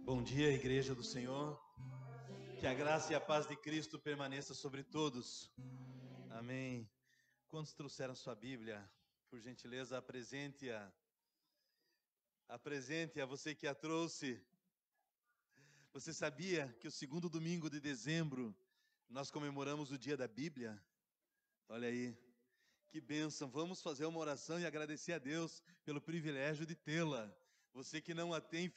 Bom dia, Igreja do Senhor. Que a graça e a paz de Cristo permaneça sobre todos. Amém. Quantos trouxeram sua Bíblia? Por gentileza, apresente-a. Apresente-a, você que a trouxe. Você sabia que o segundo domingo de dezembro nós comemoramos o dia da Bíblia? Olha aí, que bênção. Vamos fazer uma oração e agradecer a Deus pelo privilégio de tê-la. Você que não a tem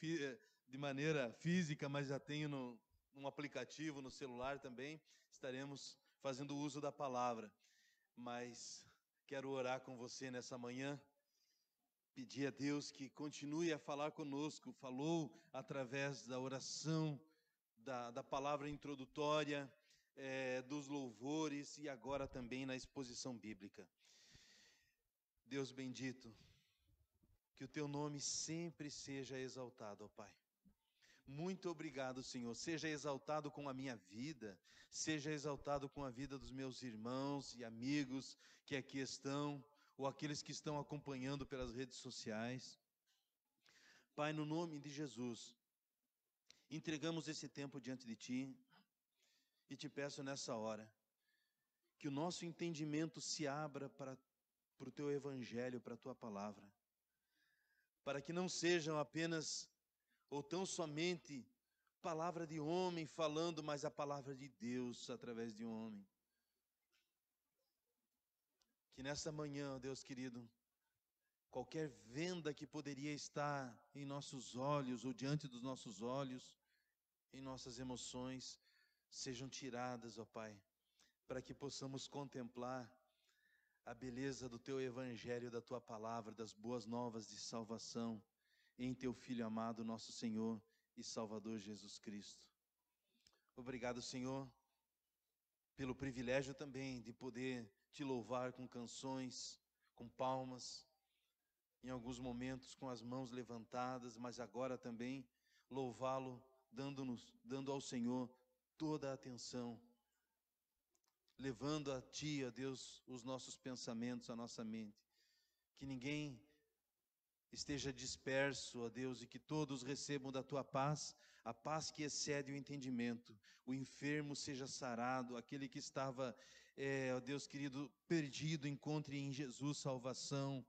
de maneira física, mas já tem num aplicativo, no celular também, estaremos fazendo uso da palavra. Mas quero orar com você nessa manhã, pedir a Deus que continue a falar conosco. Falou através da oração, da palavra introdutória, dos louvores e agora também na exposição bíblica. Deus bendito, que o teu nome sempre seja exaltado, ó Pai. Muito obrigado, Senhor. Seja exaltado com a minha vida, seja exaltado com a vida dos meus irmãos e amigos que aqui estão, ou aqueles que estão acompanhando pelas redes sociais. Pai, no nome de Jesus, entregamos esse tempo diante de Ti e te peço nessa hora que o nosso entendimento se abra para o Teu Evangelho, para a Tua Palavra, para que não sejam apenas ou tão somente palavra de homem falando, mas a palavra de Deus através de um homem. Que nessa manhã, Deus querido, qualquer venda que poderia estar em nossos olhos ou diante dos nossos olhos, em nossas emoções, sejam tiradas, ó Pai, para que possamos contemplar a beleza do Teu Evangelho, da Tua Palavra, das boas novas de salvação em Teu Filho amado, nosso Senhor e Salvador Jesus Cristo. Obrigado, Senhor, pelo privilégio também de poder Te louvar com canções, com palmas, em alguns momentos com as mãos levantadas, mas agora também louvá-lo, dando ao Senhor toda a atenção, levando a Ti, a Deus, os nossos pensamentos, a nossa mente. Que ninguém esteja disperso, ó Deus, e que todos recebam da Tua paz, a paz que excede o entendimento. O enfermo seja sarado, aquele que estava, ó Deus querido, perdido, encontre em Jesus salvação.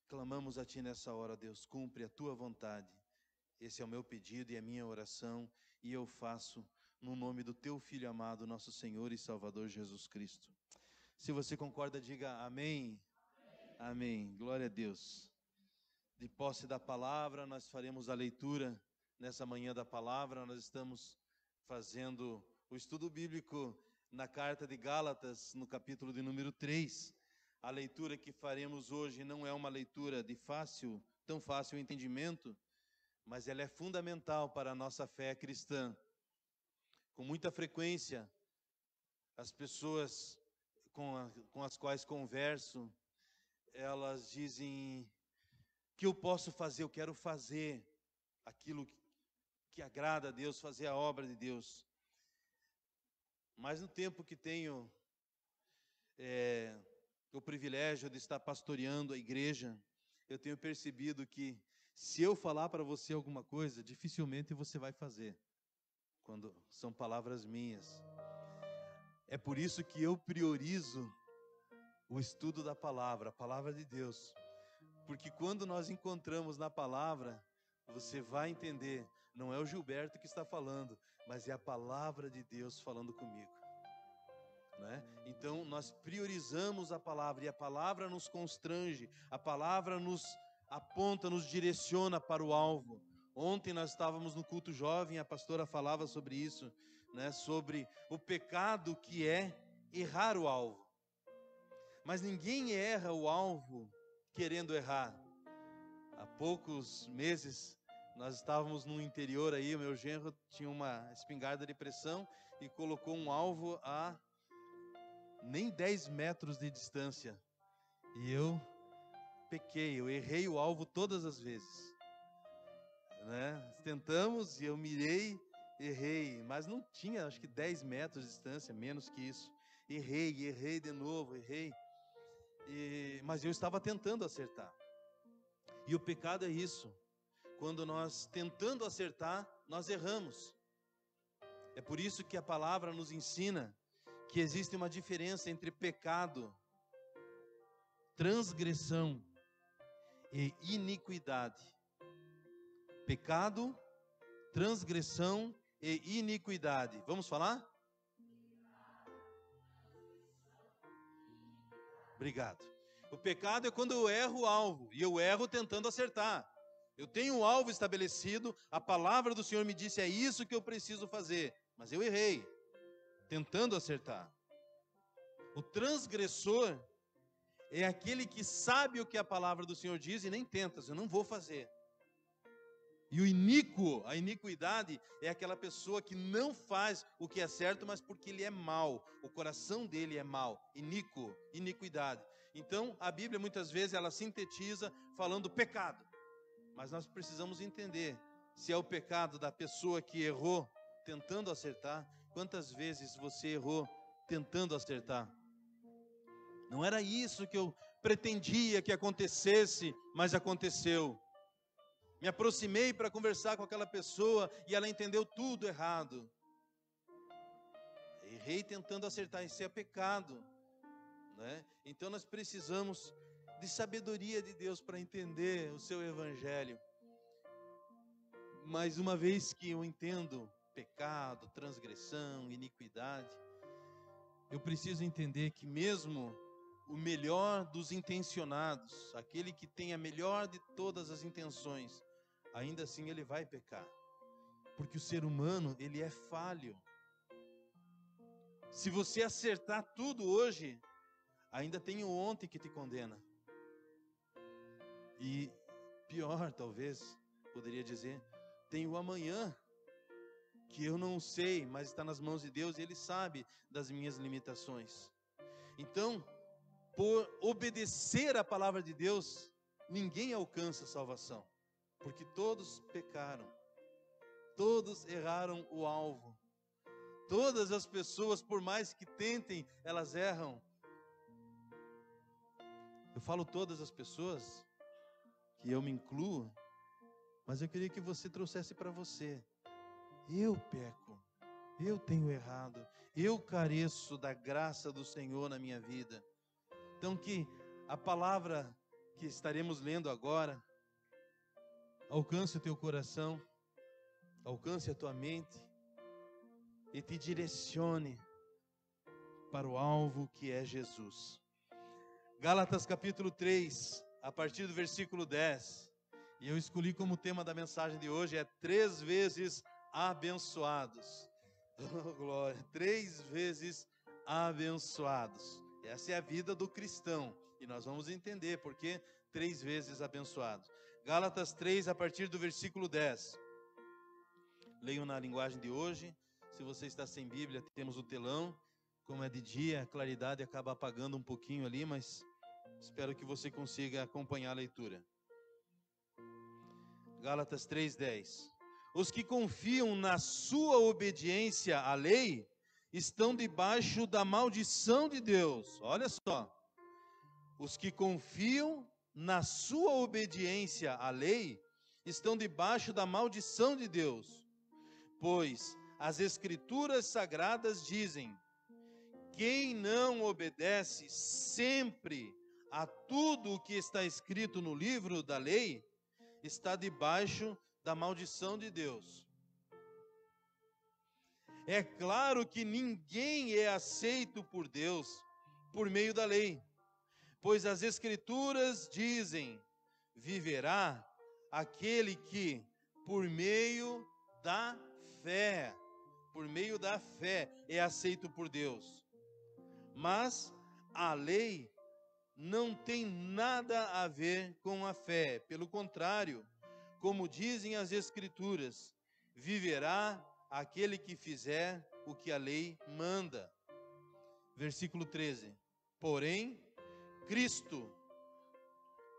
Clamamos a Ti nessa hora, Deus, cumpre a Tua vontade. Esse é o meu pedido e a minha oração, e eu faço no nome do Teu Filho amado, nosso Senhor e Salvador Jesus Cristo. Se você concorda, diga amém. Amém. Glória a Deus. De posse da palavra, nós faremos a leitura nessa manhã da palavra. Nós estamos fazendo o estudo bíblico na carta de Gálatas, no capítulo de número 3. A leitura que faremos hoje não é uma leitura de tão fácil entendimento, mas ela é fundamental para a nossa fé cristã. Com muita frequência, as pessoas com as quais converso, elas dizem: que eu posso fazer? Eu quero fazer aquilo que agrada a Deus, fazer a obra de Deus. Mas no tempo que tenho o privilégio de estar pastoreando a igreja, eu tenho percebido que se eu falar para você alguma coisa, dificilmente você vai fazer, quando são palavras minhas. É por isso que eu priorizo o estudo da palavra, a palavra de Deus. Porque quando nós encontramos na palavra, você vai entender, não é o Gilberto que está falando, mas é a palavra de Deus falando comigo. Né? Então nós priorizamos a palavra, e a palavra nos constrange, a palavra nos aponta, nos direciona para o alvo. Ontem nós estávamos no culto jovem, a pastora falava sobre isso, né? Sobre o pecado que é errar o alvo. Mas ninguém erra o alvo querendo errar. Há poucos meses nós estávamos no interior aí, o meu genro tinha uma espingarda de pressão e colocou um alvo a nem 10 metros de distância. E eu pequei, eu errei o alvo todas as vezes. Né? Tentamos e eu mirei, errei, mas não tinha, acho que 10 metros de distância, menos que isso. Errei de novo, errei. Mas eu estava tentando acertar. E o pecado é isso. quando nós, tentando acertar, nós erramos. É por isso que a palavra nos ensina que existe uma diferença entre pecado, transgressão e iniquidade. Pecado, transgressão e iniquidade. Vamos falar? Obrigado. O pecado é quando eu erro o alvo, e eu erro tentando acertar. Eu tenho um alvo estabelecido, a palavra do Senhor me disse, é isso que eu preciso fazer, mas eu errei, tentando acertar. O transgressor é aquele que sabe o que a palavra do Senhor diz e nem tenta, eu não vou fazer. E o iníquo, a iniquidade, é aquela pessoa que não faz o que é certo, mas porque ele é mau, o coração dele é mau, iníquo, iniquidade. Então, a Bíblia muitas vezes ela sintetiza falando pecado, mas nós precisamos entender se é o pecado da pessoa que errou tentando acertar, quantas vezes você errou tentando acertar. Não era isso que eu pretendia que acontecesse, mas aconteceu. Me aproximei para conversar com aquela pessoa e ela entendeu tudo errado. Errei tentando acertar, isso é pecado, né? Então nós precisamos de sabedoria de Deus para entender o seu evangelho. Mas uma vez que eu entendo pecado, transgressão, iniquidade, eu preciso entender que mesmo o melhor dos intencionados, aquele que tem a melhor de todas as intenções, ainda assim ele vai pecar. Porque o ser humano, ele é falho. Se você acertar tudo hoje, ainda tem o ontem que te condena. E pior, talvez, poderia dizer, tem o amanhã, que eu não sei, mas está nas mãos de Deus e Ele sabe das minhas limitações. Então, por obedecer a palavra de Deus, ninguém alcança a salvação, porque todos pecaram, todos erraram o alvo. Todas as pessoas, por mais que tentem, elas erram. Eu falo todas as pessoas, que eu me incluo, mas eu queria que você trouxesse para você. Eu peco, eu tenho errado, eu careço da graça do Senhor na minha vida. Então que a palavra que estaremos lendo agora alcance o teu coração, alcance a tua mente e te direcione para o alvo que é Jesus. Gálatas capítulo 3, a partir do versículo 10. E eu escolhi como tema da mensagem de hoje, 3 vezes abençoados. Oh, glória, 3 vezes abençoados. Essa é a vida do cristão. E nós vamos entender por que 3 vezes abençoados. Gálatas 3, a partir do versículo 10. Leio na linguagem de hoje. Se você está sem Bíblia, temos o telão. Como é de dia, a claridade acaba apagando um pouquinho ali, mas espero que você consiga acompanhar a leitura. Gálatas 3:10. Os que confiam na sua obediência à lei estão debaixo da maldição de Deus. Olha só. Os que confiam na sua obediência à lei estão debaixo da maldição de Deus. Pois as Escrituras Sagradas dizem: quem não obedece sempre a tudo o que está escrito no livro da lei está debaixo da maldição de Deus. É claro que ninguém é aceito por Deus por meio da lei, pois as Escrituras dizem: viverá aquele que, por meio da fé, é aceito por Deus. Mas a lei não tem nada a ver com a fé. Pelo contrário, como dizem as Escrituras, viverá aquele que fizer o que a lei manda. Versículo 13. Porém, Cristo,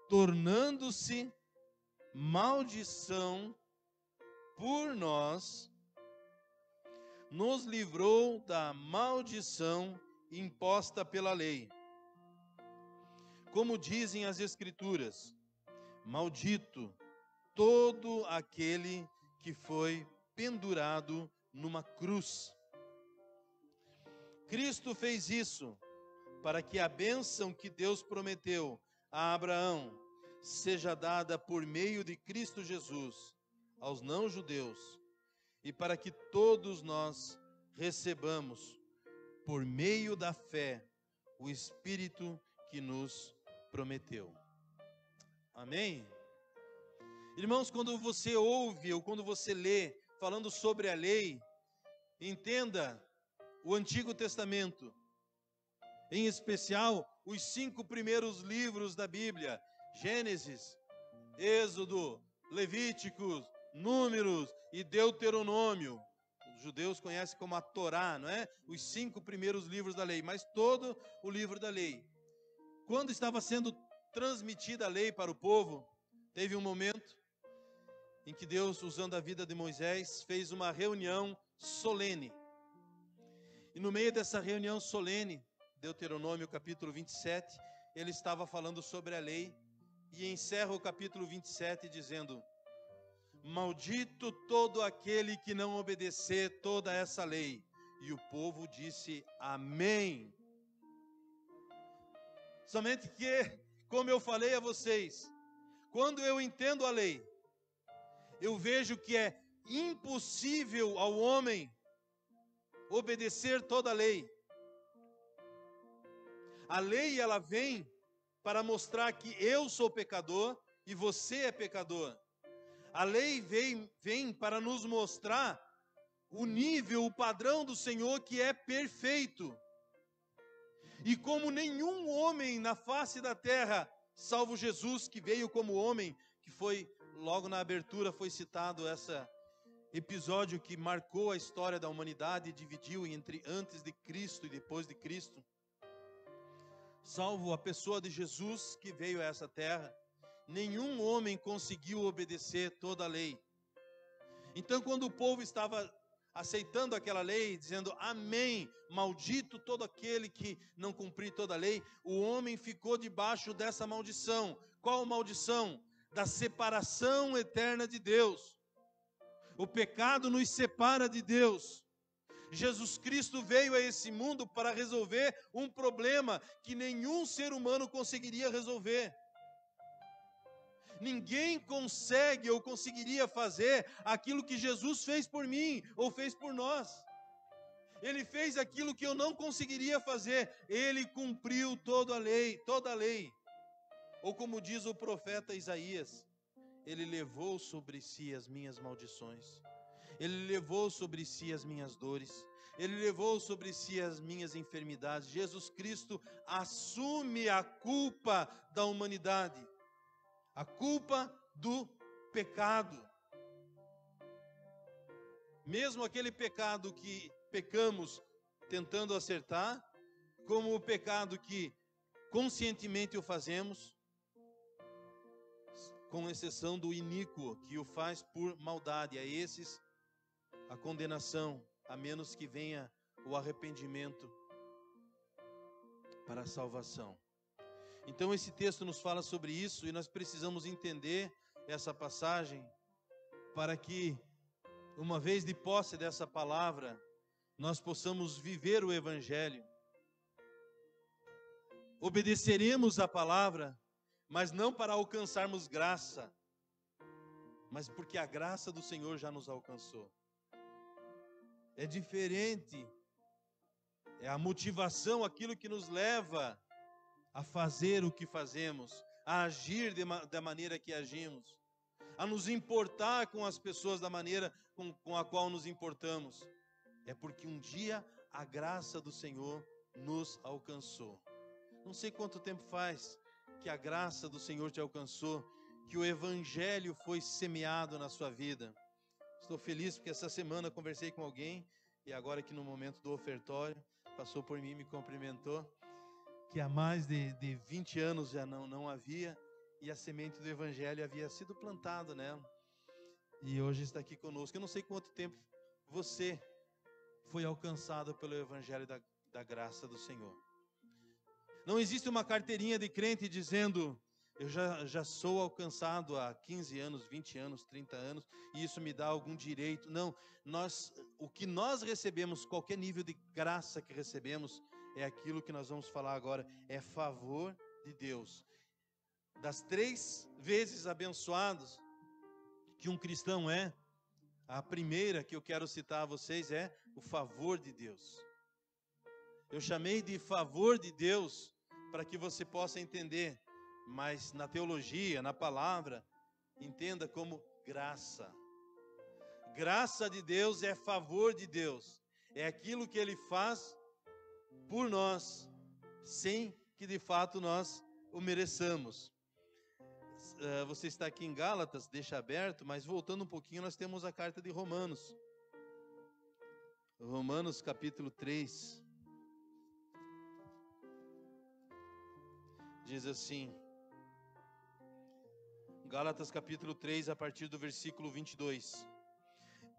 tornando-se maldição por nós, nos livrou da maldição imposta pela lei. Como dizem as Escrituras: maldito todo aquele que foi pendurado numa cruz. Cristo fez isso para que a bênção que Deus prometeu a Abraão seja dada por meio de Cristo Jesus aos não-judeus e para que todos nós recebamos, por meio da fé, o Espírito que nos prometeu. Amém? Irmãos, quando você ouve ou quando você lê falando sobre a lei, entenda o Antigo Testamento, em especial os 5 primeiros livros da Bíblia: Gênesis, Êxodo, Levíticos, Números e Deuteronômio. Os judeus conhecem como a Torá, não é? Os 5 primeiros livros da lei, mas todo o livro da lei. Quando estava sendo transmitida a lei para o povo, teve um momento em que Deus, usando a vida de Moisés, fez uma reunião solene. E no meio dessa reunião solene, Deuteronômio capítulo 27, ele estava falando sobre a lei e encerra o capítulo 27 dizendo: maldito todo aquele que não obedecer toda essa lei. E o povo disse amém. Somente que, como eu falei a vocês, quando eu entendo a lei, eu vejo que é impossível ao homem obedecer toda a lei. A lei, ela vem para mostrar que eu sou pecador e você é pecador. A lei vem para nos mostrar o nível, o padrão do Senhor que é perfeito. E como nenhum homem na face da terra, salvo Jesus que veio como homem, que foi, logo na abertura foi citado esse episódio que marcou a história da humanidade e dividiu entre antes de Cristo e depois de Cristo. Salvo a pessoa de Jesus que veio a essa terra, nenhum homem conseguiu obedecer toda a lei. Então, quando o povo estava aceitando aquela lei, dizendo amém, maldito todo aquele que não cumprir toda a lei, o homem ficou debaixo dessa maldição. Qual maldição? Da separação eterna de Deus. O pecado nos separa de Deus. Jesus Cristo veio a esse mundo para resolver um problema que nenhum ser humano conseguiria resolver. Ninguém consegue ou conseguiria fazer aquilo que Jesus fez por mim ou fez por nós. Ele fez aquilo que eu não conseguiria fazer. Ele cumpriu toda a lei. Ou como diz o profeta Isaías, ele levou sobre si as minhas maldições. Ele levou sobre si as minhas dores. Ele levou sobre si as minhas enfermidades. Jesus Cristo assume a culpa da humanidade. A culpa do pecado. Mesmo aquele pecado que pecamos tentando acertar, como o pecado que conscientemente o fazemos, com exceção do iníquo, que o faz por maldade. A esses, a condenação, a menos que venha o arrependimento para a salvação. Então esse texto nos fala sobre isso e nós precisamos entender essa passagem para que, uma vez de posse dessa palavra, nós possamos viver o Evangelho. Obedeceremos a palavra, mas não para alcançarmos graça, mas porque a graça do Senhor já nos alcançou. É diferente, é a motivação, aquilo que nos leva a fazer o que fazemos, a agir da maneira que agimos, a nos importar com as pessoas da maneira com a qual nos importamos. É porque um dia a graça do Senhor nos alcançou. Não sei quanto tempo faz que a graça do Senhor te alcançou, que o Evangelho foi semeado na sua vida. Estou feliz porque essa semana conversei com alguém, e agora aqui no momento do ofertório, passou por mim e me cumprimentou, que há mais de 20 anos já não havia, e a semente do Evangelho havia sido plantada nela. E hoje está aqui conosco. Eu não sei quanto tempo você foi alcançado pelo Evangelho da graça do Senhor. Não existe uma carteirinha de crente dizendo, Eu já sou alcançado há 15 anos, 20 anos, 30 anos, e isso me dá algum direito. Não, o que nós recebemos, qualquer nível de graça que recebemos, é aquilo que nós vamos falar agora, é favor de Deus. Das 3 vezes abençoados que um cristão é, a primeira que eu quero citar a vocês é o favor de Deus. Eu chamei de favor de Deus para que você possa entender, mas na teologia, na palavra, entenda como graça. Graça de Deus é favor de Deus. É aquilo que Ele faz por nós, sem que de fato nós o mereçamos. Você está aqui em Gálatas, deixa aberto, mas voltando um pouquinho, nós temos a carta de Romanos. Romanos capítulo 3. Diz assim, Gálatas capítulo 3, a partir do versículo 22.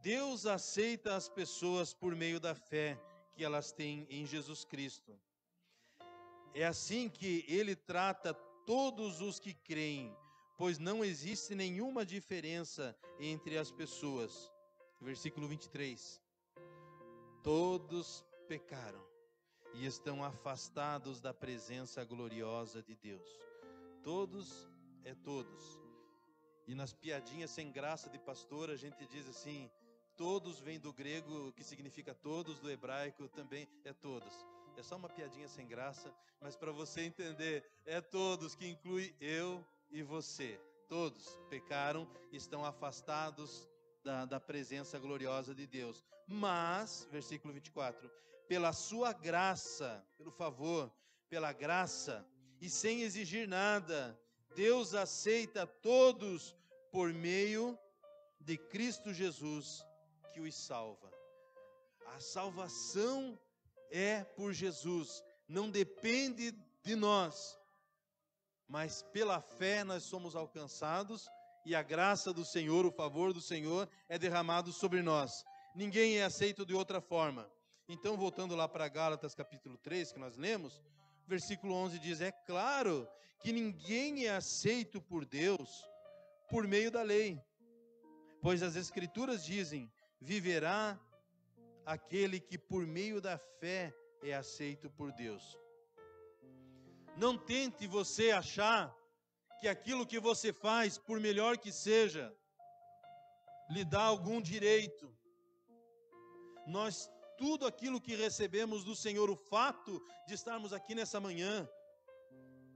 Deus aceita as pessoas por meio da fé que elas têm em Jesus Cristo. É assim que Ele trata todos os que creem, pois não existe nenhuma diferença entre as pessoas. Versículo 23. Todos pecaram e estão afastados da presença gloriosa de Deus. Todos é todos. E nas piadinhas sem graça de pastor, a gente diz assim, todos vem do grego, que significa todos, do hebraico também é todos. É só uma piadinha sem graça, mas para você entender, é todos, que inclui eu e você. Todos pecaram e estão afastados da presença gloriosa de Deus. Mas, versículo 24, pela sua graça, pelo favor, pela graça, e sem exigir nada, Deus aceita todos por meio de Cristo Jesus, que os salva. A salvação é por Jesus, não depende de nós, mas pela fé nós somos alcançados e a graça do Senhor, o favor do Senhor é derramado sobre nós. Ninguém é aceito de outra forma. Então, voltando lá para Gálatas capítulo 3, que nós lemos, versículo 11 diz, é claro que ninguém é aceito por Deus por meio da lei, pois as Escrituras dizem, viverá aquele que por meio da fé é aceito por Deus. Não tente você achar que aquilo que você faz, por melhor que seja, lhe dá algum direito. Nós, tudo aquilo que recebemos do Senhor, o fato de estarmos aqui nessa manhã,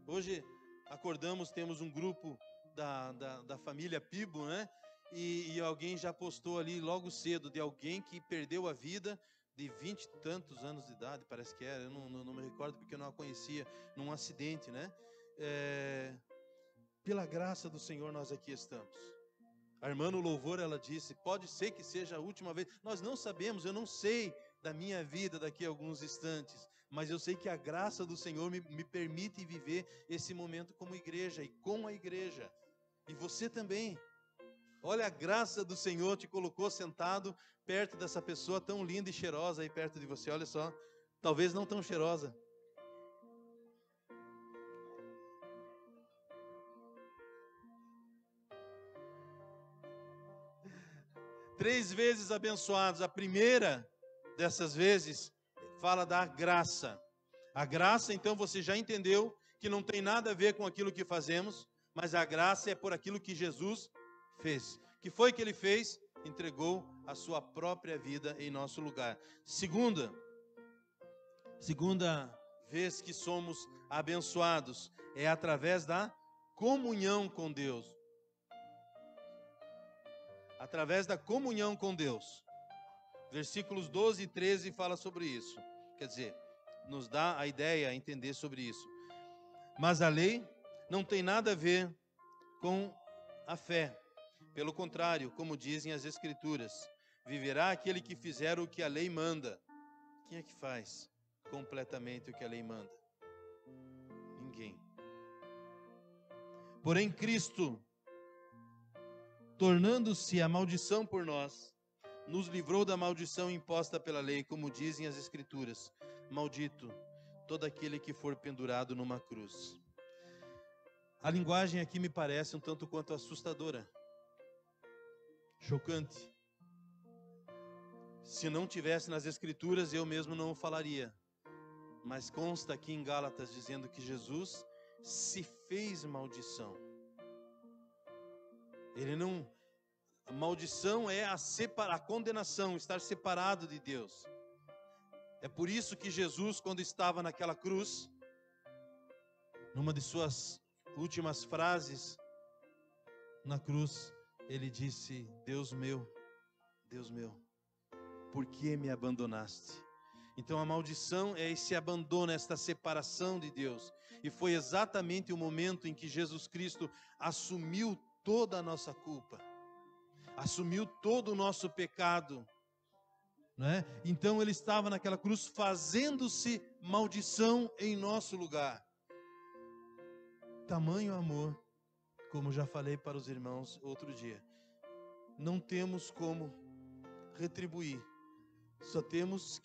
hoje acordamos, temos um grupo da família Pibo, né? E alguém já postou ali logo cedo de alguém que perdeu a vida de 20 e tantos anos de idade, parece que era, eu não me recordo porque eu não a conhecia, num acidente, né? Pela graça do Senhor nós aqui estamos. A irmã no louvor, ela disse, pode ser que seja a última vez, nós não sabemos, eu não sei da minha vida daqui a alguns instantes, mas eu sei que a graça do Senhor me permite viver esse momento como igreja e com a igreja, e você também. Olha, a graça do Senhor te colocou sentado perto dessa pessoa tão linda e cheirosa aí perto de você, olha só, talvez não tão cheirosa. Três vezes abençoados, a primeira dessas vezes fala da graça. A graça, então, você já entendeu que não tem nada a ver com aquilo que fazemos, mas a graça é por aquilo que Jesus fez. Que foi que Ele fez? Entregou a sua própria vida em nosso lugar. Segunda vez que somos abençoados é através da comunhão com Deus. Através da comunhão com Deus. Versículos 12 e 13 fala sobre isso. Quer dizer, nos dá a ideia, a entender sobre isso. Mas a lei não tem nada a ver com a fé. Pelo contrário, como dizem as Escrituras, viverá aquele que fizer o que a lei manda. Quem é que faz completamente o que a lei manda? Ninguém. Porém, Cristo, tornando-se a maldição por nós, nos livrou da maldição imposta pela lei, como dizem as Escrituras. Maldito todo aquele que for pendurado numa cruz. A linguagem aqui me parece um tanto quanto assustadora, chocante. Se não tivesse nas Escrituras, eu mesmo não o falaria. Mas consta aqui em Gálatas dizendo que Jesus se fez maldição. Ele não... A maldição é a condenação, estar separado de Deus. É por isso que Jesus, quando estava naquela cruz, numa de suas últimas frases na cruz, ele disse: Deus meu, por que me abandonaste? Então a maldição é esse abandono, esta separação de Deus. E foi exatamente o momento em que Jesus Cristo assumiu toda a nossa culpa, assumiu todo o nosso pecado, né? Então ele estava naquela cruz fazendo-se maldição em nosso lugar. Tamanho amor, como já falei para os irmãos outro dia. Não temos como retribuir, só temos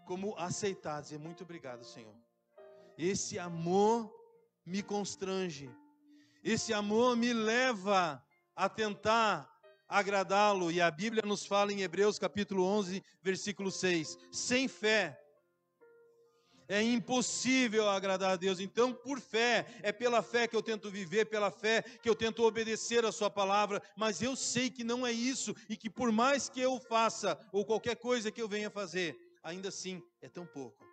como aceitar, dizer muito obrigado, Senhor. Esse amor me constrange, esse amor me leva a tentar agradá-lo, e a Bíblia nos fala em Hebreus capítulo 11, versículo 6, sem fé é impossível agradar a Deus. Então, por fé, é pela fé que eu tento viver, pela fé que eu tento obedecer a sua palavra, mas eu sei que não é isso, e que por mais que eu faça, ou qualquer coisa que eu venha fazer, ainda assim é tão pouco.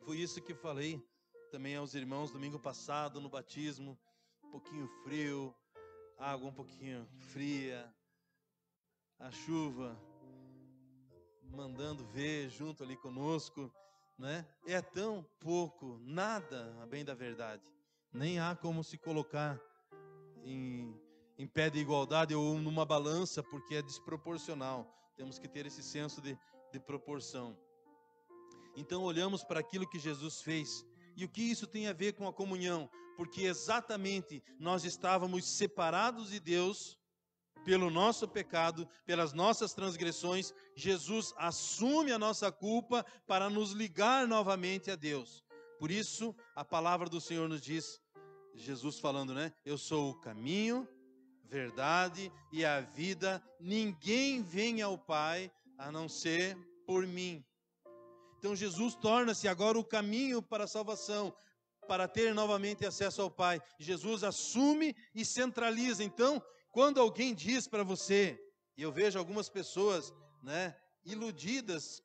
Foi isso que falei também aos irmãos domingo passado no batismo, um pouquinho frio, água um pouquinho fria, a chuva mandando ver junto ali conosco, né? É tão pouco, nada a bem da verdade. Nem há como se colocar em pé de igualdade ou numa balança, porque é desproporcional. Temos que ter esse senso de proporção. Então olhamos para aquilo que Jesus fez. E o que isso tem a ver com a comunhão? Porque exatamente nós estávamos separados de Deus pelo nosso pecado, pelas nossas transgressões. Jesus assume a nossa culpa para nos ligar novamente a Deus. Por isso, a palavra do Senhor nos diz, Jesus falando, né? Eu sou o caminho, verdade e a vida. Ninguém vem ao Pai a não ser por mim. Então Jesus torna-se agora o caminho para a salvação, para ter novamente acesso ao Pai. Jesus assume e centraliza. Então, quando alguém diz para você, e eu vejo algumas pessoas, né, iludidas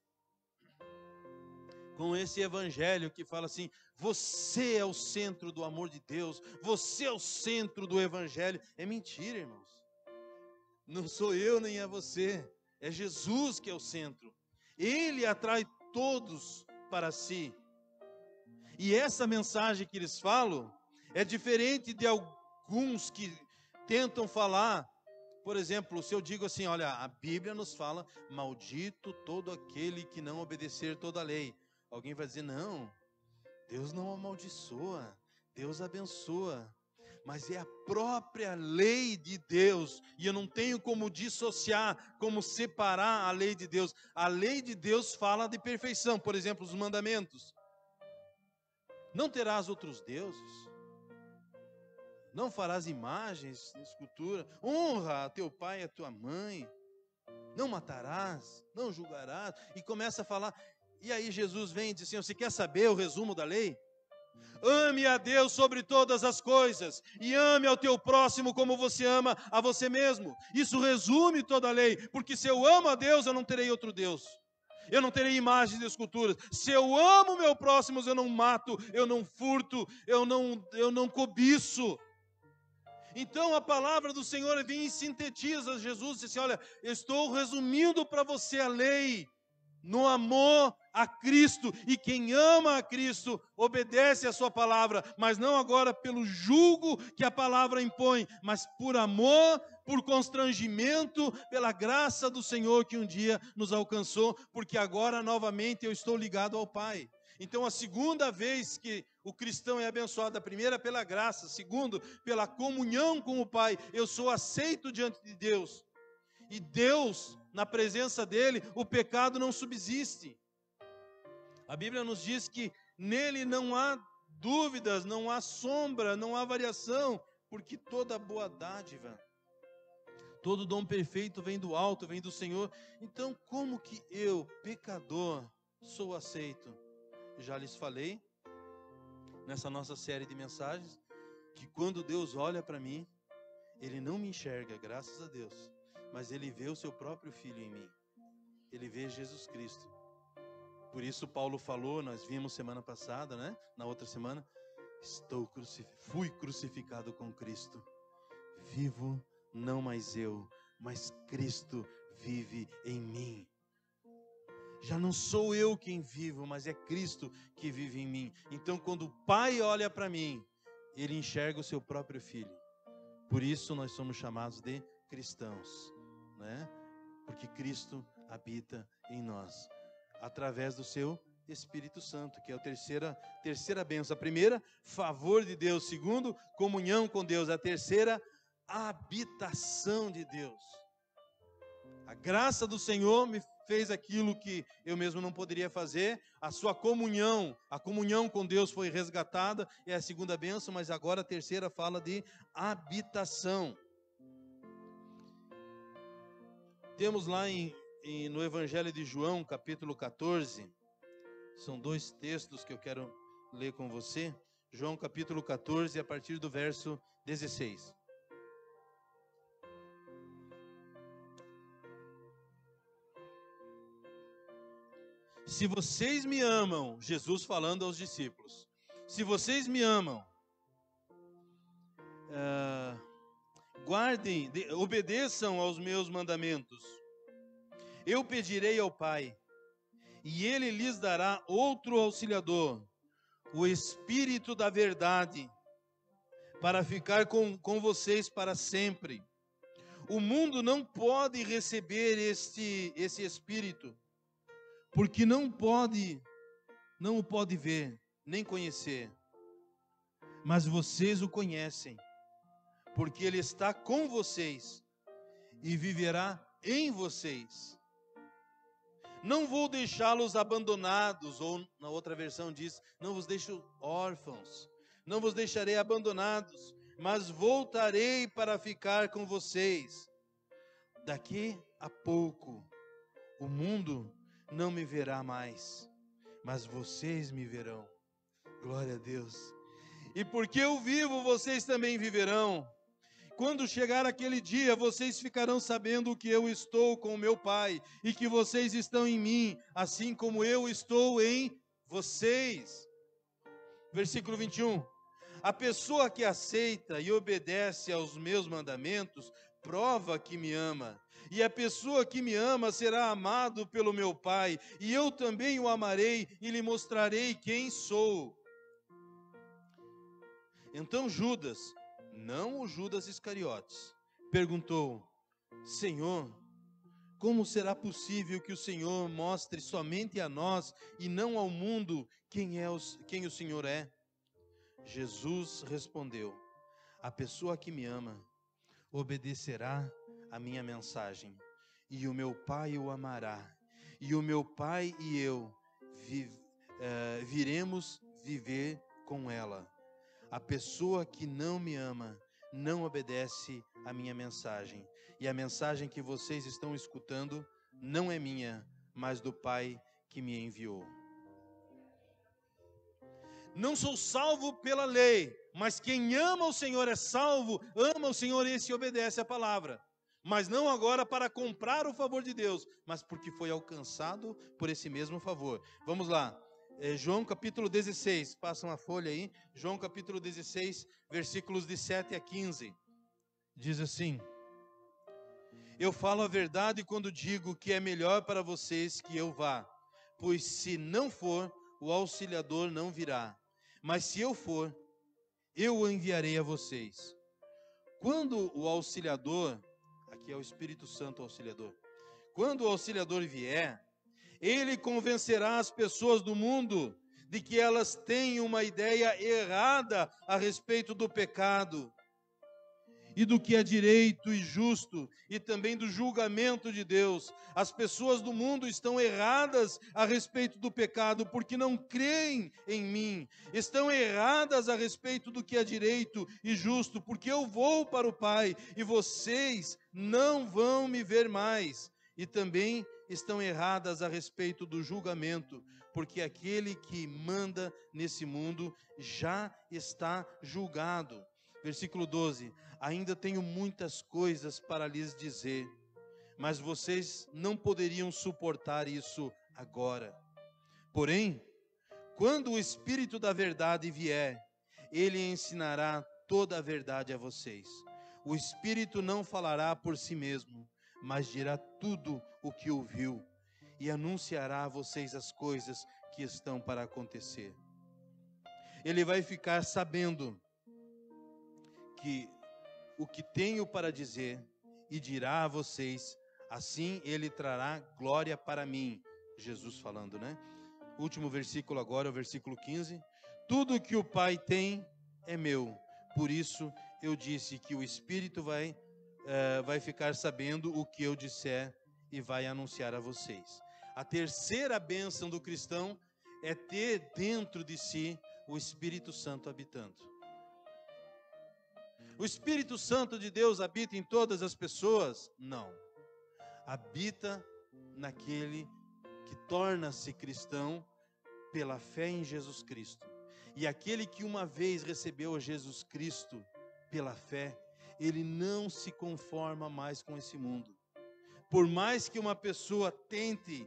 com esse evangelho que fala assim, você é o centro do amor de Deus, você é o centro do evangelho. É mentira, irmãos. Não sou eu nem é você, é Jesus que é o centro. Ele atrai todos para si. E essa mensagem que eles falam é diferente de alguns que tentam falar. Por exemplo, se eu digo assim, olha, a Bíblia nos fala, maldito todo aquele que não obedecer toda a lei. Alguém vai dizer, não, Deus não amaldiçoa, Deus abençoa. Mas é a própria lei de Deus, e eu não tenho como dissociar, como separar a lei de Deus. A lei de Deus fala de perfeição, por exemplo, os mandamentos. Não terás outros deuses, não farás imagens, escultura, honra a teu pai e a tua mãe, não matarás, não julgarás, e começa a falar, e aí Jesus vem e diz assim, você quer saber o resumo da lei? Ame a Deus sobre todas as coisas, e ame ao teu próximo como você ama a você mesmo. Isso resume toda a lei, porque se eu amo a Deus, eu não terei outro Deus. Eu não terei imagens de esculturas. Se eu amo meu próximo, eu não mato, eu não furto, eu não cobiço. Então a palavra do Senhor vem e sintetiza. Jesus disse, olha, eu estou resumindo para você a lei, no amor a Cristo, e quem ama a Cristo obedece a sua palavra, mas não agora pelo jugo que a palavra impõe, mas por amor, por constrangimento, pela graça do Senhor que um dia nos alcançou, porque agora novamente eu estou ligado ao Pai. Então a segunda vez que o cristão é abençoado, a primeira pela graça, segundo pela comunhão com o Pai, eu sou aceito diante de Deus, e Deus, na presença dele, o pecado não subsiste. A Bíblia nos diz que nele não há dúvidas, não há sombra, não há variação, porque toda boa dádiva, todo dom perfeito vem do alto, vem do Senhor. Então, como que eu, pecador, sou aceito? Já lhes falei, nessa nossa série de mensagens, que quando Deus olha para mim, Ele não me enxerga, graças a Deus, mas Ele vê o seu próprio Filho em mim. Ele vê Jesus Cristo. Por isso Paulo falou, nós vimos semana passada, né? Na outra semana, fui crucificado com Cristo. Vivo não mais eu, mas Cristo vive em mim. Já não sou eu quem vivo, mas é Cristo que vive em mim. Então, quando o Pai olha para mim, Ele enxerga o seu próprio Filho. Por isso nós somos chamados de cristãos, né? Porque Cristo habita em nós, através do seu Espírito Santo, que é a terceira bênção. A primeira, favor de Deus. Segundo, comunhão com Deus. A terceira, habitação de Deus. A graça do Senhor me fez aquilo que eu mesmo não poderia fazer. A sua comunhão, a comunhão com Deus foi resgatada, é a segunda bênção, mas agora a terceira fala de habitação. Temos lá no Evangelho de João, capítulo 14, são 2 textos que eu quero ler com você. João capítulo 14, a partir do verso 16. Se vocês me amam, Jesus falando aos discípulos, se vocês me amam, obedeçam aos meus mandamentos. Eu pedirei ao Pai, e Ele lhes dará outro auxiliador, o Espírito da verdade, para ficar com vocês para sempre. O mundo não pode receber esse Espírito, porque não o pode ver, nem conhecer. Mas vocês o conhecem, porque Ele está com vocês e viverá em vocês. Não vou deixá-los abandonados, ou na outra versão diz, não vos deixo órfãos, não vos deixarei abandonados, mas voltarei para ficar com vocês. Daqui a pouco, o mundo não me verá mais, mas vocês me verão. Glória a Deus. E porque eu vivo, vocês também viverão. Quando chegar aquele dia, vocês ficarão sabendo que eu estou com o meu Pai e que vocês estão em mim, assim como eu estou em vocês. Versículo 21. A pessoa que aceita e obedece aos meus mandamentos, prova que me ama. E a pessoa que me ama será amado pelo meu Pai, e eu também o amarei e lhe mostrarei quem sou. Então Judas, não o Judas Iscariotes, perguntou: Senhor, como será possível que o Senhor mostre somente a nós e não ao mundo quem o Senhor é? Jesus respondeu: a pessoa que me ama obedecerá a minha mensagem, e o meu Pai o amará, e o meu Pai e eu viremos viver com ela. A pessoa que não me ama não obedece a minha mensagem, e a mensagem que vocês estão escutando não é minha, mas do Pai que me enviou. Não sou salvo pela lei, mas quem ama o Senhor é salvo, ama o Senhor e esse obedece a palavra. Mas não agora para comprar o favor de Deus, mas porque foi alcançado por esse mesmo favor. Vamos lá, João capítulo 16, passa uma folha aí, João capítulo 16, versículos de 7 a 15, diz assim: eu falo a verdade quando digo que é melhor para vocês que eu vá, pois se não for, o auxiliador não virá, mas se eu for, eu o enviarei a vocês. Quando o auxiliador, aqui é o Espírito Santo auxiliador, quando o auxiliador vier, ele convencerá as pessoas do mundo de que elas têm uma ideia errada a respeito do pecado e do que é direito e justo, e também do julgamento de Deus. As pessoas do mundo estão erradas a respeito do pecado, porque não creem em mim. Estão erradas a respeito do que é direito e justo, porque eu vou para o Pai, e vocês não vão me ver mais. E também estão erradas a respeito do julgamento, porque aquele que manda nesse mundo já está julgado. Versículo 12: ainda tenho muitas coisas para lhes dizer, mas vocês não poderiam suportar isso agora. Porém, quando o Espírito da verdade vier, ele ensinará toda a verdade a vocês. O Espírito não falará por si mesmo, mas dirá tudo o que ouviu e anunciará a vocês as coisas que estão para acontecer. Ele vai ficar sabendo que o que tenho para dizer e dirá a vocês, assim ele trará glória para mim. Jesus falando, né? Último versículo agora, o versículo 15. Tudo que o Pai tem é meu, por isso eu disse que o Espírito vai ficar sabendo o que eu disser e vai anunciar a vocês. A terceira bênção do cristão é ter dentro de si o Espírito Santo habitando. O Espírito Santo de Deus habita em todas as pessoas? Não. Habita naquele que torna-se cristão pela fé em Jesus Cristo. E aquele que uma vez recebeu a Jesus Cristo pela fé, ele não se conforma mais com esse mundo. Por mais que uma pessoa tente,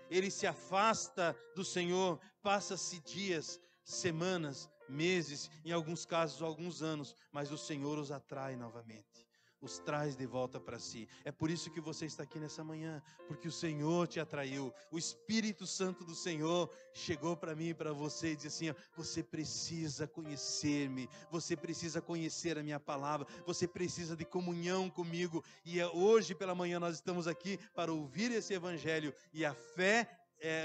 ele se afasta do Senhor, passa-se dias, semanas, meses, em alguns casos, alguns anos, mas o Senhor os atrai novamente, os traz de volta para si. É por isso que você está aqui nessa manhã, porque o Senhor te atraiu. O Espírito Santo do Senhor chegou para mim e para você e disse assim, ó, você precisa conhecer-me, você precisa conhecer a minha palavra, você precisa de comunhão comigo. E hoje pela manhã nós estamos aqui para ouvir esse evangelho, e a fé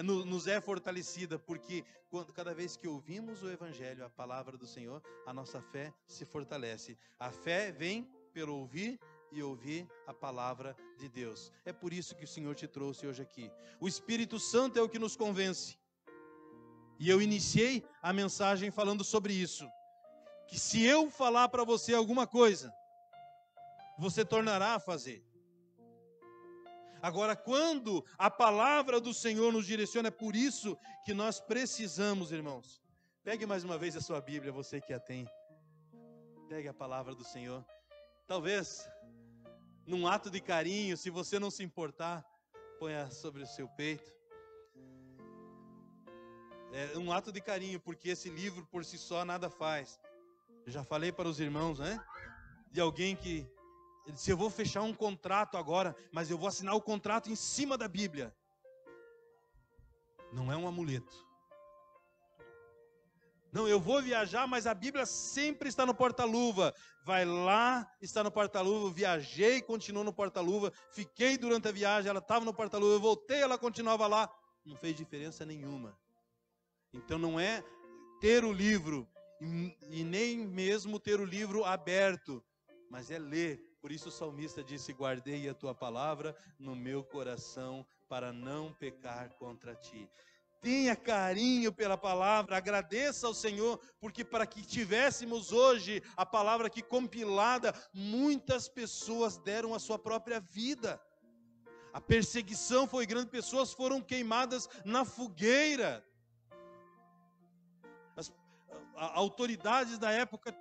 nos é fortalecida, porque cada vez que ouvimos o evangelho, a palavra do Senhor, a nossa fé se fortalece. A fé vem pelo ouvir e ouvir a palavra de Deus. É por isso que o Senhor te trouxe hoje aqui. O Espírito Santo é o que nos convence. E eu iniciei a mensagem falando sobre isso. Que se eu falar para você alguma coisa, você tornará a fazer. Agora, quando a palavra do Senhor nos direciona, é por isso que nós precisamos, irmãos. Pegue mais uma vez a sua Bíblia, você que a tem. Pegue a palavra do Senhor. Talvez, num ato de carinho, se você não se importar, ponha sobre o seu peito. É um ato de carinho, porque esse livro por si só nada faz. Eu já falei para os irmãos, né? De alguém que disse, eu vou fechar um contrato agora, mas eu vou assinar o contrato em cima da Bíblia. Não é um amuleto. Não, eu vou viajar, mas a Bíblia sempre está no porta-luva. Vai lá, está no porta-luva. Viajei, continuou no porta-luva. Fiquei durante a viagem, ela estava no porta-luva. Eu voltei, ela continuava lá. Não fez diferença nenhuma. Então não é ter o livro, e nem mesmo ter o livro aberto, mas é ler. Por isso o salmista disse, guardei a tua palavra no meu coração, para não pecar contra ti. Tenha carinho pela palavra, agradeça ao Senhor, porque para que tivéssemos hoje a palavra aqui compilada, muitas pessoas deram a sua própria vida. A perseguição foi grande, pessoas foram queimadas na fogueira. As autoridades da época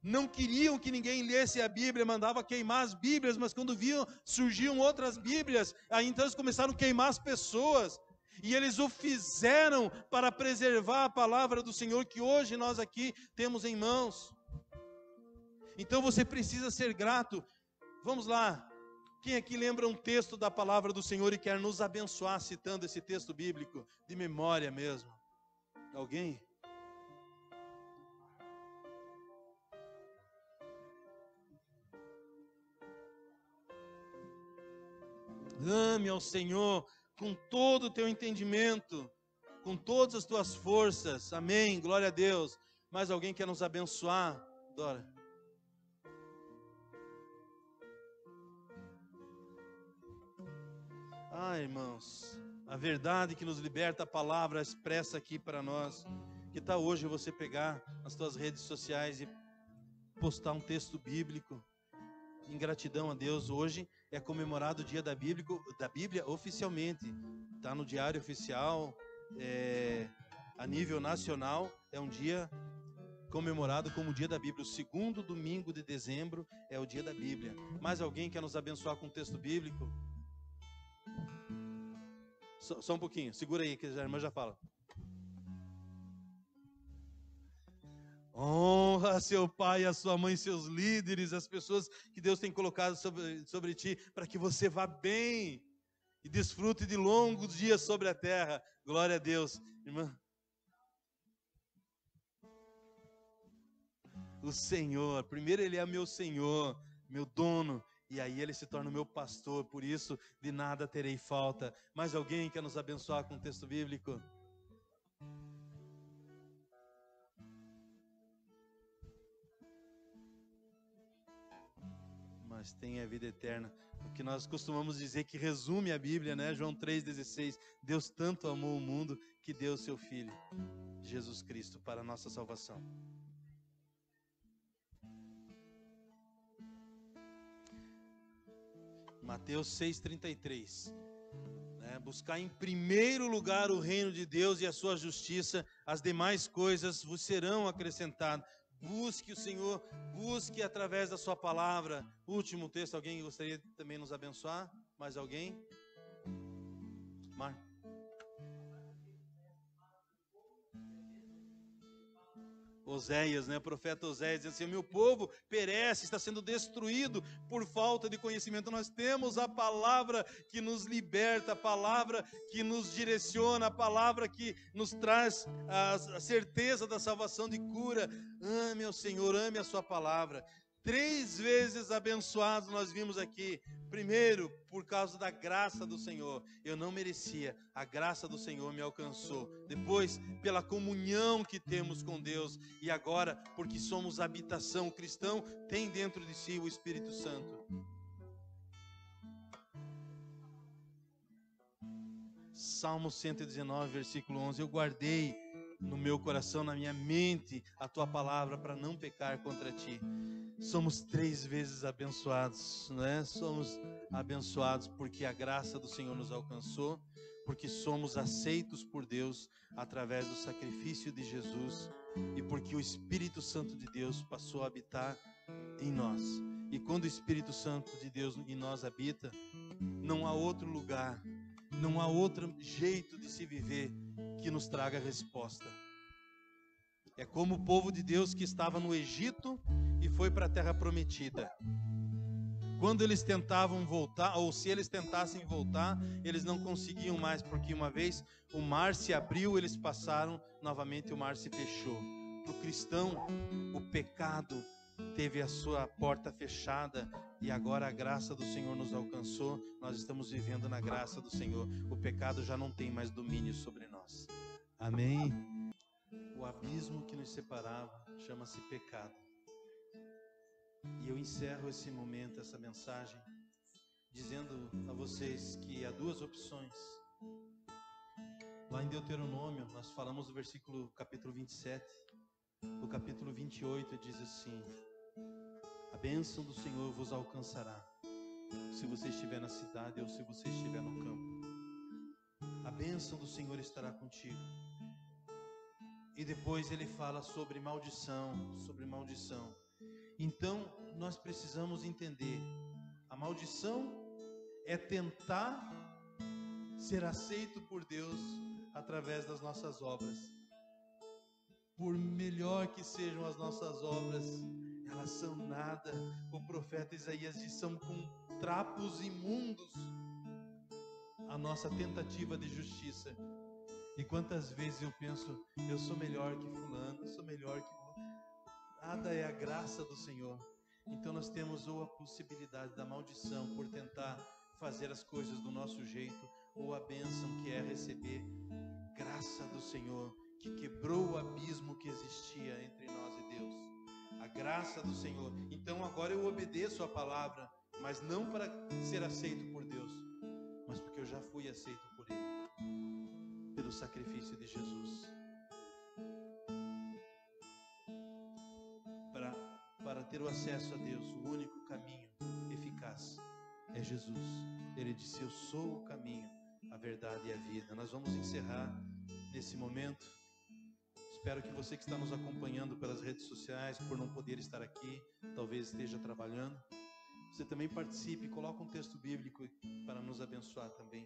não queriam que ninguém lesse a Bíblia, mandava queimar as Bíblias, mas quando viam, surgiam outras Bíblias, aí então eles começaram a queimar as pessoas. E eles o fizeram para preservar a palavra do Senhor que hoje nós aqui temos em mãos. Então você precisa ser grato. Vamos lá. Quem aqui lembra um texto da palavra do Senhor e quer nos abençoar citando esse texto bíblico? De memória mesmo. Alguém? Ame ao Senhor com todo o teu entendimento, com todas as tuas forças. Amém, glória a Deus. Mais alguém quer nos abençoar? Dora. irmãos, a verdade que nos liberta, a palavra expressa aqui para nós. Que tal hoje você pegar as tuas redes sociais e postar um texto bíblico em gratidão a Deus? Hoje é comemorado o dia da Bíblia oficialmente. Está no Diário Oficial, a nível nacional, é um dia comemorado como o dia da Bíblia. O segundo domingo de dezembro é o dia da Bíblia. Mais alguém quer nos abençoar com um texto bíblico? Só um pouquinho, segura aí que a irmã já fala. Honra seu pai, a sua mãe, seus líderes, as pessoas que Deus tem colocado sobre ti, para que você vá bem e desfrute de longos dias sobre a terra. Glória a Deus. Irmã, o Senhor, primeiro Ele é meu Senhor, meu dono, e aí Ele se torna o meu pastor, por isso de nada terei falta. Mais alguém quer nos abençoar com um texto bíblico? Mas tem a vida eterna. O que nós costumamos dizer que resume a Bíblia, né? João 3,16. Deus tanto amou o mundo que deu o seu Filho, Jesus Cristo, para a nossa salvação. Mateus 6,33. Buscar em primeiro lugar o reino de Deus e a sua justiça, as demais coisas vos serão acrescentadas. Busque o Senhor, busque através da sua palavra. Último texto, alguém gostaria de também nos abençoar? Mais alguém? Oséias, né? O profeta Oséias diz assim: o meu povo perece, está sendo destruído por falta de conhecimento. Nós temos a palavra que nos liberta, a palavra que nos direciona, a palavra que nos traz a certeza da salvação, de cura. Ame ao Senhor, ame a sua palavra. 3 vezes abençoados nós vimos aqui. Primeiro, por causa da graça do Senhor. Eu não merecia, a graça do Senhor me alcançou. Depois, pela comunhão que temos com Deus. E agora, porque somos habitação. O cristão tem dentro de si o Espírito Santo. Salmo 119, versículo 11. Eu guardei no meu coração, na minha mente, a tua palavra para não pecar contra ti. Somos 3 vezes abençoados, né? Somos abençoados porque a graça do Senhor nos alcançou, porque somos aceitos por Deus através do sacrifício de Jesus e porque o Espírito Santo de Deus passou a habitar em nós. E quando o Espírito Santo de Deus em nós habita, não há outro lugar, não há outro jeito de se viver que nos traga resposta. É como o povo de Deus que estava no Egito e foi para a terra prometida. Quando eles tentavam voltar, ou se eles tentassem voltar, eles não conseguiam mais, porque uma vez o mar se abriu, eles passaram, novamente o mar se fechou. Para o cristão, o pecado teve a sua porta fechada e agora a graça do Senhor nos alcançou. Nós estamos vivendo na graça do Senhor. O pecado já não tem mais domínio sobre nós. Amém? O abismo que nos separava chama-se pecado. E eu encerro esse momento, essa mensagem, dizendo a vocês que há 2 opções. Lá em Deuteronômio, nós falamos do versículo capítulo 27. O capítulo 28 diz assim: a bênção do Senhor vos alcançará, se você estiver na cidade ou se você estiver no campo. A bênção do Senhor estará contigo. E depois ele fala sobre maldição, Então, nós precisamos entender, a maldição é tentar ser aceito por Deus através das nossas obras. Por melhor que sejam as nossas obras, elas são nada. O profeta Isaías diz: são com trapos imundos a nossa tentativa de justiça. E quantas vezes eu penso, eu sou melhor que fulano, eu sou melhor que... Nada é a graça do Senhor. Então nós temos ou a possibilidade da maldição por tentar fazer as coisas do nosso jeito, ou a bênção que é receber graça do Senhor, que quebrou o abismo que existia entre nós e Deus. A graça do Senhor. Então agora eu obedeço a palavra, mas não para ser aceito por Deus, mas porque eu já já fui aceito por Ele, pelo sacrifício de Jesus. Para ter o acesso a Deus, o único caminho eficaz é Jesus. Ele disse: eu sou o caminho, a verdade e a vida. Nós vamos encerrar nesse momento. Espero que você que está nos acompanhando pelas redes sociais, por não poder estar aqui, talvez esteja trabalhando, você também participe, coloque um texto bíblico para nos abençoar também.